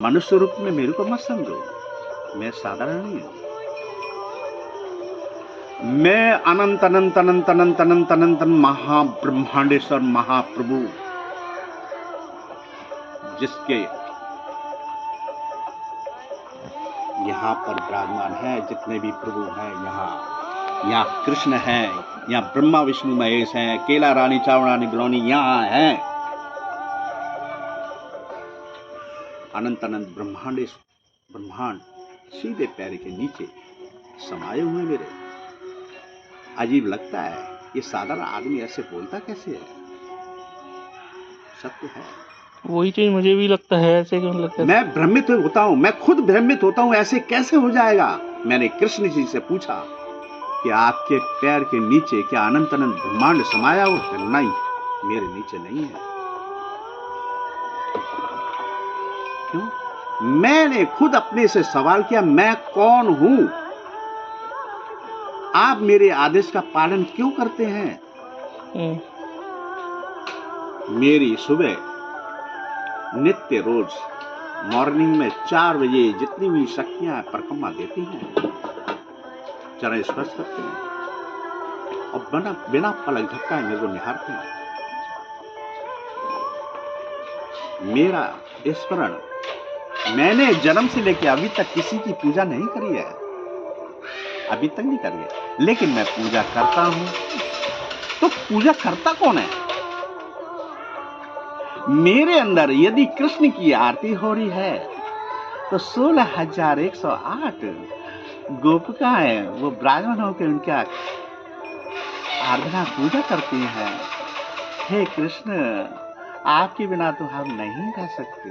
मनुष्य रूप में मेरे को मत समझो। मैं साधारण नहीं हूँ। मैं अनंत अनंत अनंत अनंत अनंत अनंत महाब्रह्मांडेश्वर महाप्रभु, जिसके यहाँ पर विराजमान है। जितने भी प्रभु हैं यहाँ कृष्ण है, यहाँ ब्रह्मा विष्णु महेश हैं, केला रानी चावड़ानी बिलौनी यहाँ है। अनंत अनंत ब्रह्मांड सीधे पैर के नीचे समाये हुए मेरे। अजीब लगता है, ये साधारण आदमी ऐसे बोलता कैसे है? सत्य है। वही चीज मुझे भी लगता है, ऐसे क्यों लगता है? मैं भ्रमित होता हूँ, मैं खुद भ्रमित होता हूँ, ऐसे कैसे हो जाएगा? मैंने कृष्ण जी से पूछा कि आपके पैर के नीचे क्या अनंत अनंत ब्रह्मांड समाया हो? नहीं, मेरे नीचे नहीं है। क्यों? मैंने खुद अपने से सवाल किया, मैं कौन हूं? आप मेरे आदेश का पालन क्यों करते हैं? मेरी सुबह नित्य रोज मॉर्निंग में 4 बजे जितनी भी शक्तियां परिक्रमा देती हैं, चरण स्पर्श करते हैं और बिना पलक झपकाए मेरे को निहारते हैं। मेरा स्मरण, मैंने जन्म से लेकर अभी तक किसी की पूजा नहीं करी है, अभी तक नहीं करी है, लेकिन मैं पूजा करता हूं। तो पूजा करता कौन है? मेरे अंदर यदि कृष्ण की आरती हो रही है तो 16,108 गोपिकाएं वो विराजमान होकर उनका आराधना पूजा करती हैं। हे कृष्ण, आपके बिना तो हम नहीं रह सकते।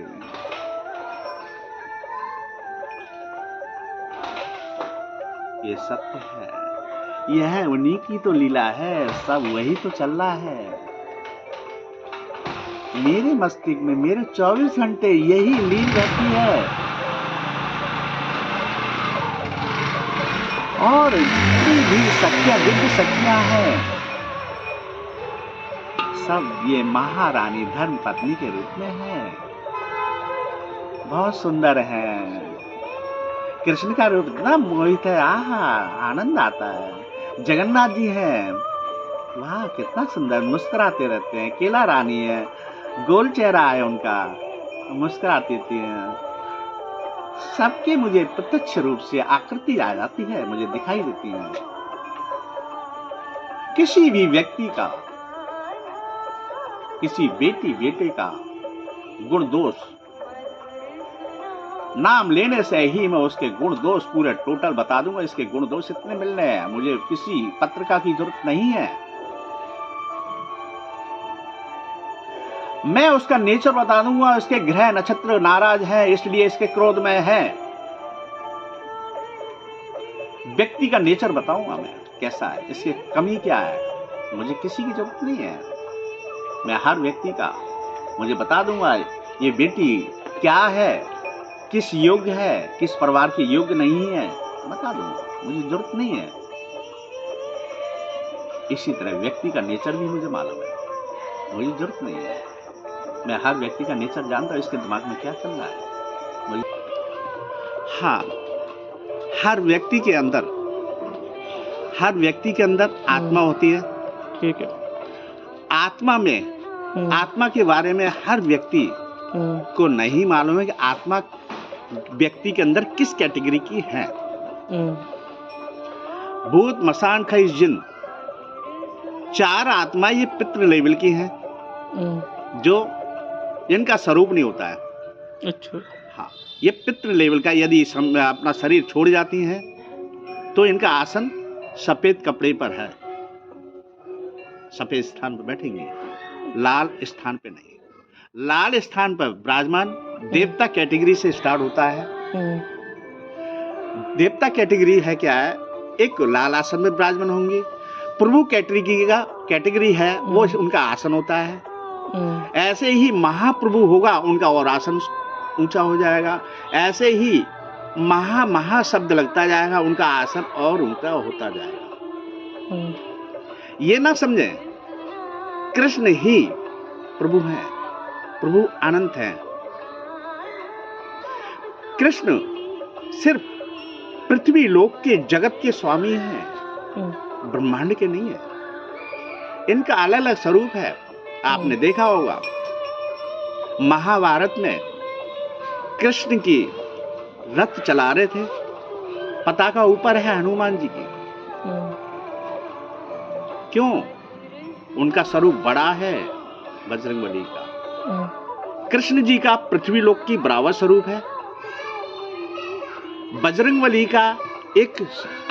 ये सत्य है, यह उन्हीं की तो लीला है, सब वही तो चल रहा है। मेरे मस्तिष्क में मेरे 24 घंटे यही लीन रहती है। और जितनी भी शक्तियां, दिव्य शक्तियां हैं, सब ये महारानी धर्म पत्नी के रूप में है। बहुत सुंदर है। कृष्ण का रूप इतना मोहित है, आहा, आनंद आता है। जगन्नाथ जी हैं, वाह कितना सुंदर, मुस्कुराते रहते हैं। केला रानी है, गोल चेहरा है उनका, मुस्कुराती थी। सबके मुझे प्रत्यक्ष रूप से आकृति आ जाती है, मुझे दिखाई देती है। किसी भी व्यक्ति का, किसी बेटे का गुण दोष नाम लेने से ही मैं उसके गुण दोष पूरे टोटल बता दूंगा। इसके गुण दोष इतने मिलने हैं, मुझे किसी पत्रिका की जरूरत नहीं है। मैं उसका नेचर बता दूंगा, इसके ग्रह नक्षत्र नाराज है इसलिए इसके क्रोध में है। व्यक्ति का नेचर बताऊंगा मैं कैसा है, इसकी कमी क्या है। मुझे किसी की जरूरत नहीं है, मैं हर व्यक्ति का मुझे बता दूंगा। ये बेटी क्या है, किस योग्य है, किस परिवार के योग्य नहीं है, बता दूंगा, मुझे जरूरत नहीं है। इसी तरह व्यक्ति का नेचर भी मुझे मालूम है, मुझे जरूरत नहीं है। मैं हर व्यक्ति का नेचर जानता हूं, इसके दिमाग में क्या चल रहा है मुझे। हाँ, हर व्यक्ति के अंदर आत्मा होती है। ठीक है। आत्मा में, आत्मा के बारे में हर व्यक्ति को नहीं मालूम है कि आत्मा व्यक्ति के अंदर किस कैटेगरी की है। भूत, मसान, खइस, जिन, 4 आत्मा ये पितृ लेवल की हैं, जो इनका स्वरूप नहीं होता है। अच्छा। हाँ, ये पितृ लेवल का, यदि अपना शरीर छोड़ जाती हैं तो इनका आसन सफेद कपड़े पर है, सफेद स्थान पर बैठेंगे, लाल स्थान पे नहीं। लाल स्थान पर विराजमान देवता कैटेगरी से स्टार्ट होता है। देवता कैटेगरी है क्या है, एक लाल आसन में विराजमान होंगे। प्रभु कैटेगरी है, वो उनका आसन होता है। ऐसे ही महाप्रभु होगा, उनका और आसन ऊंचा हो जाएगा। ऐसे ही महा शब्द लगता जाएगा, उनका आसन और ऊंचा होता जाएगा। ये ना समझें कृष्ण ही प्रभु हैं, प्रभु अनंत हैं। कृष्ण सिर्फ पृथ्वी लोक के जगत के स्वामी हैं, ब्रह्मांड के नहीं है। इनका अलग अलग स्वरूप है। आपने देखा होगा महाभारत में कृष्ण की रथ चला रहे थे, पताका ऊपर है हनुमान जी की। क्यों? उनका स्वरूप बड़ा है बजरंगबली का। कृष्ण जी का पृथ्वी लोक की बराबर स्वरूप है। बजरंगबली का एक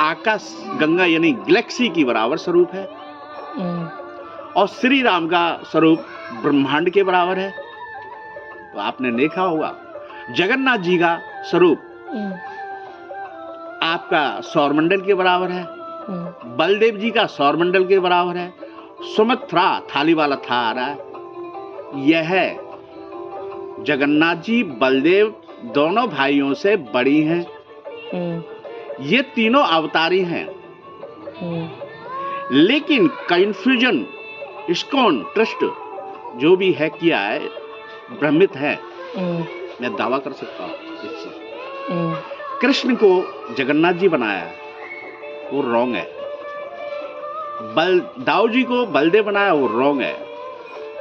आकाश गंगा यानी गैलेक्सी की बराबर स्वरूप है। और श्री राम का स्वरूप ब्रह्मांड के बराबर है। तो आपने देखा होगा जगन्नाथ जी का स्वरूप आपका सौरमंडल के बराबर है। बलदेव जी का सौरमंडल के बराबर है। सुमित्रा थाली वाला था आ रहा है। यह जगन्नाथ जी बलदेव दोनों भाइयों से बड़ी हैं। ये तीनों अवतारी हैं। लेकिन कंफ्यूजन इस्कॉन ट्रस्ट जो भी है किया है, भ्रमित है। मैं दावा कर सकता हूं इससे। कृष्ण को जगन्नाथ जी बनाया है, वो रॉन्ग है। दाऊ जी को बलदेव बनाया, वो रॉन्ग है।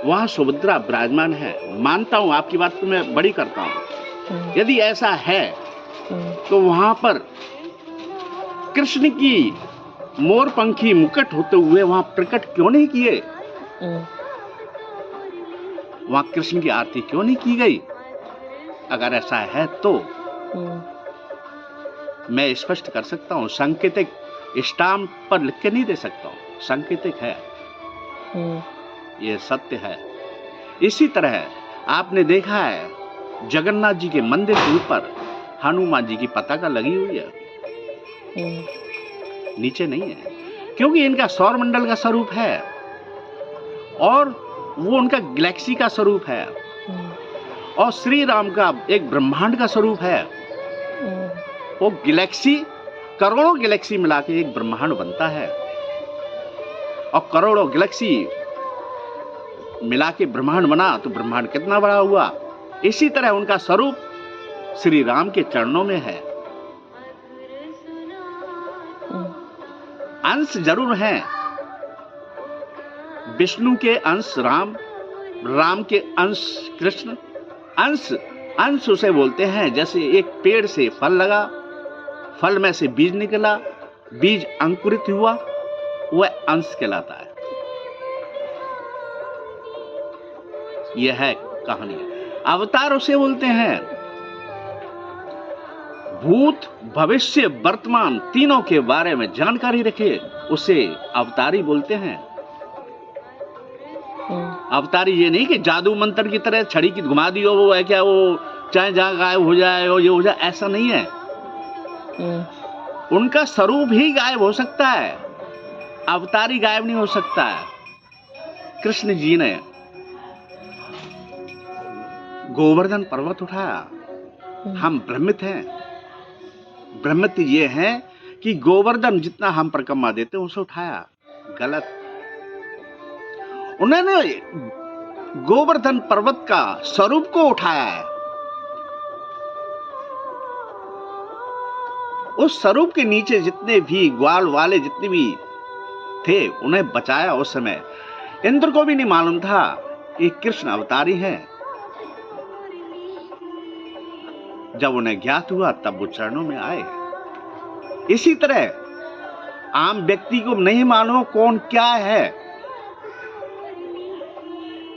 वहां सुभद्रा विराजमान है। मानता हूं, आपकी बात तो मैं बड़ी करता हूं। यदि ऐसा है तो वहां पर कृष्ण की मोरपंखी मुकुट होते हुए वहां प्रकट क्यों नहीं किए? वहां कृष्ण की आरती क्यों नहीं की गई? अगर ऐसा है तो मैं स्पष्ट कर सकता हूं, सांकेतिक स्टाम्प पर लिख के नहीं दे सकता हूं, सांकेतिक है, ये सत्य है। इसी तरह आपने देखा है जगन्नाथ जी के मंदिर के ऊपर हनुमान जी की पताका लगी हुई है, नीचे नहीं है, क्योंकि इनका सौरमंडल का स्वरूप है और वो उनका गैलेक्सी का स्वरूप है। और श्री राम का एक ब्रह्मांड का स्वरूप है। वो गैलेक्सी, करोड़ों गैलेक्सी मिला के एक ब्रह्मांड बनता है। और करोड़ों गैलेक्सी मिला के ब्रह्मांड बना तो ब्रह्मांड कितना बड़ा हुआ। इसी तरह उनका स्वरूप श्री राम के चरणों में है। अंश जरूर हैं, विष्णु के अंश राम, राम के अंश कृष्ण। अंश उसे बोलते हैं जैसे एक पेड़ से फल लगा, फल में से बीज निकला, बीज अंकुरित हुआ, वह अंश कहलाता है। यह है कहानी। अवतार उसे बोलते हैं भूत भविष्य वर्तमान तीनों के बारे में जानकारी रखे, उसे अवतारी बोलते हैं। अवतारी ये नहीं कि जादू मंत्र की तरह छड़ी की घुमा दियो, वो है क्या, वो चाहे जहां गायब हो जाए और ये हो जाए, ऐसा नहीं है। उनका स्वरूप ही गायब हो सकता है, अवतारी गायब नहीं हो सकता है। कृष्ण जी ने गोवर्धन पर्वत उठाया, हम भ्रमित हैं। भ्रमित ये है कि गोवर्धन जितना हम परिक्रमा देते हैं उसे उठाया, गलत। उन्होंने गोवर्धन पर्वत का स्वरूप को उठाया है। उस स्वरूप के नीचे जितने भी ग्वाल वाले जितने भी थे उन्हें बचाया। उस समय इंद्र को भी नहीं मालूम था कि कृष्ण अवतारी हैं। जब उन्हें ज्ञात हुआ तब वो चरणों में आए। इसी तरह आम व्यक्ति को नहीं मालूम कौन क्या है,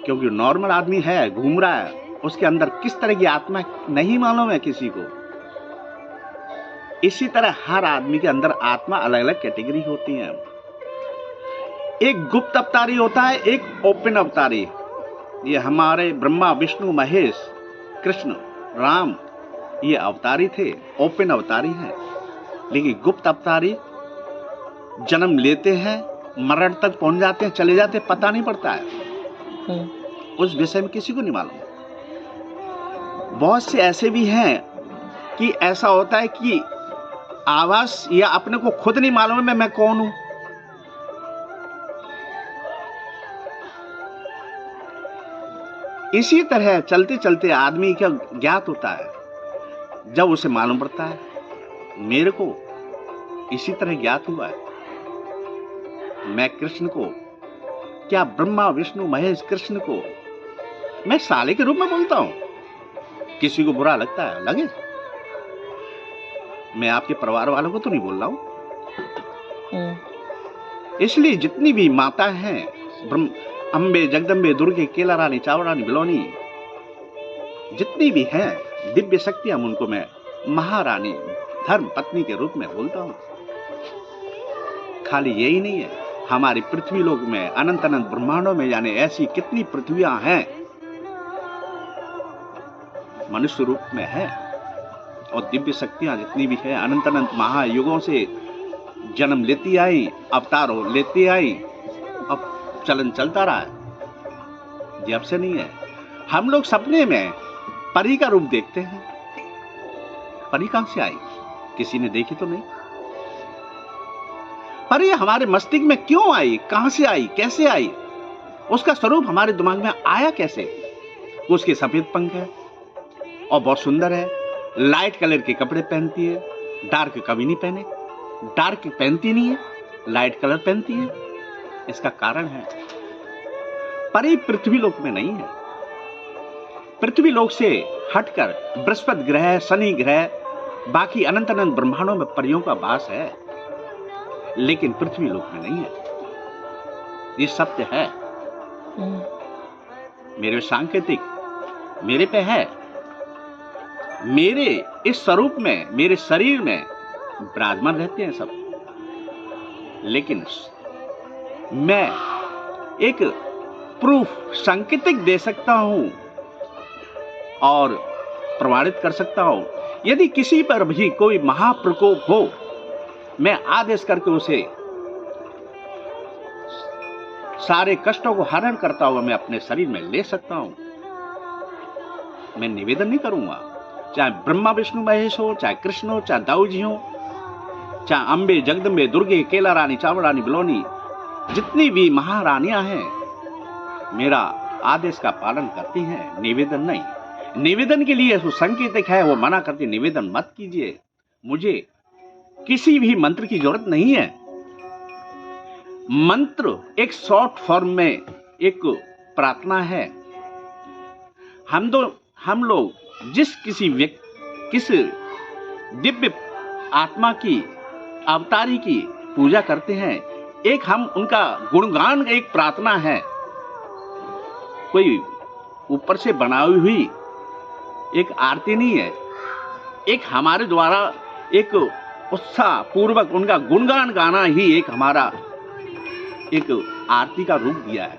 क्योंकि नॉर्मल आदमी है, घूम रहा है, उसके अंदर किस तरह की आत्मा नहीं मालूम है किसी को। इसी तरह हर आदमी के अंदर आत्मा अलग अलग कैटेगरी होती है। एक गुप्त अवतारी होता है, एक ओपन अवतारी। ये हमारे ब्रह्मा विष्णु महेश कृष्ण राम ये अवतारी थे, ओपन अवतारी हैं। लेकिन गुप्त अवतारी जन्म लेते हैं, मरण तक पहुंच जाते हैं, चले जाते हैं, पता नहीं पड़ता है। उस विषय में किसी को नहीं मालूम। बहुत से ऐसे भी हैं कि ऐसा होता है कि आवाज या अपने को खुद नहीं मालूम है मैं कौन हूं। इसी तरह चलते चलते आदमी का ज्ञात होता है। जब उसे मालूम पड़ता है, मेरे को इसी तरह ज्ञात हुआ है, मैं कृष्ण को, क्या ब्रह्मा विष्णु महेश कृष्ण को मैं साले के रूप में बोलता हूं? किसी को बुरा लगता है, लगे। मैं आपके परिवार वालों को तो नहीं बोल रहा हूं। इसलिए जितनी भी माता हैं, अम्बे, जगदम्बे, दुर्गे, केला रानी, चावड़ा रानी, बिलौनी, जितनी भी हैं दिव्य शक्तियां, उनको मैं महारानी, धर्म पत्नी के रूप में बोलता हूं। खाली यही नहीं है, हमारी पृथ्वी लोक में अनंत अनंत ब्रह्मांडों में जाने ऐसी कितनी पृथ्वियां हैं, मनुष्य रूप में है, और दिव्य शक्तियां जितनी भी है अनंत अनंत महायुगों से जन्म लेती आई, अवतार लेती आई, अब चलन चलता रहा है, जब से नहीं है। हम लोग सपने में परी का रूप देखते हैं, परी कहां से आई? किसी ने देखी तो नहीं। परी हमारे मस्तिष्क में क्यों आई, कहां से आई, कैसे आई, उसका स्वरूप हमारे दिमाग में आया कैसे? उसके सफेद पंख है और बहुत सुंदर है, लाइट कलर के कपड़े पहनती है, डार्क कभी नहीं पहने, डार्क पहनती नहीं है, लाइट कलर पहनती है। इसका कारण है, परी पृथ्वी लोक में नहीं है। पृथ्वी लोक से हटकर बृहस्पति ग्रह, शनि ग्रह, बाकी अनंत अनंत ब्रह्मांडों में परियों का वास है, लेकिन पृथ्वी लोक में नहीं है। ये सत्य है, मेरे सांकेतिक मेरे पे है, मेरे इस स्वरूप में, मेरे शरीर में विराजमान रहते हैं सब। लेकिन मैं एक प्रूफ, सांकेतिक दे सकता हूं और प्रमाणित कर सकता हूं। यदि किसी पर भी कोई महाप्रकोप हो, मैं आदेश करके उसे सारे कष्टों को हरण करता हुआ मैं अपने शरीर में ले सकता हूं। मैं निवेदन नहीं करूंगा, चाहे ब्रह्मा विष्णु महेश हो, चाहे कृष्ण हो, चाहे दाऊ जी हो, चाहे अम्बे, जगदम्बे, दुर्गे, केला रानी, चावड़ा रानी, बिलौनी, जितनी भी महारानियां हैं, मेरा आदेश का पालन करती हैं, निवेदन नहीं। निवेदन के लिए जो संकेतिक है वो मना करती, निवेदन मत कीजिए, मुझे किसी भी मंत्र की जरूरत नहीं है। मंत्र एक शॉर्ट फॉर्म में एक प्रार्थना है। हम लोग जिस किस दिव्य आत्मा की, अवतारी की पूजा करते हैं, एक हम उनका गुणगान, एक प्रार्थना है, कोई ऊपर से बनाई हुई एक आरती नहीं है। एक हमारे द्वारा एक उत्साह पूर्वक उनका गुणगान गाना ही एक हमारा एक आरती का रूप दिया है,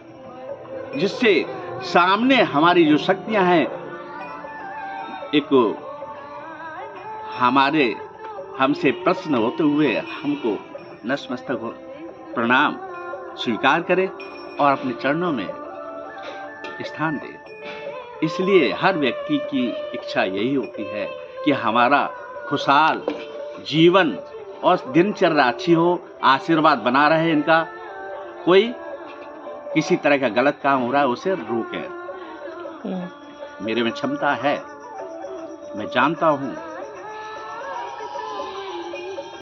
जिससे सामने हमारी जो शक्तियां हैं, एक हमसे प्रसन्न होते हुए हमको नतमस्तक हो प्रणाम स्वीकार करे और अपने चरणों में स्थान दे। इसलिए हर व्यक्ति की इच्छा यही होती है कि हमारा खुशहाल जीवन और दिनचर्या अच्छी हो, आशीर्वाद बना रहे इनका, कोई किसी तरह का गलत काम हो रहा है उसे रोके। मेरे में क्षमता है, मैं जानता हूं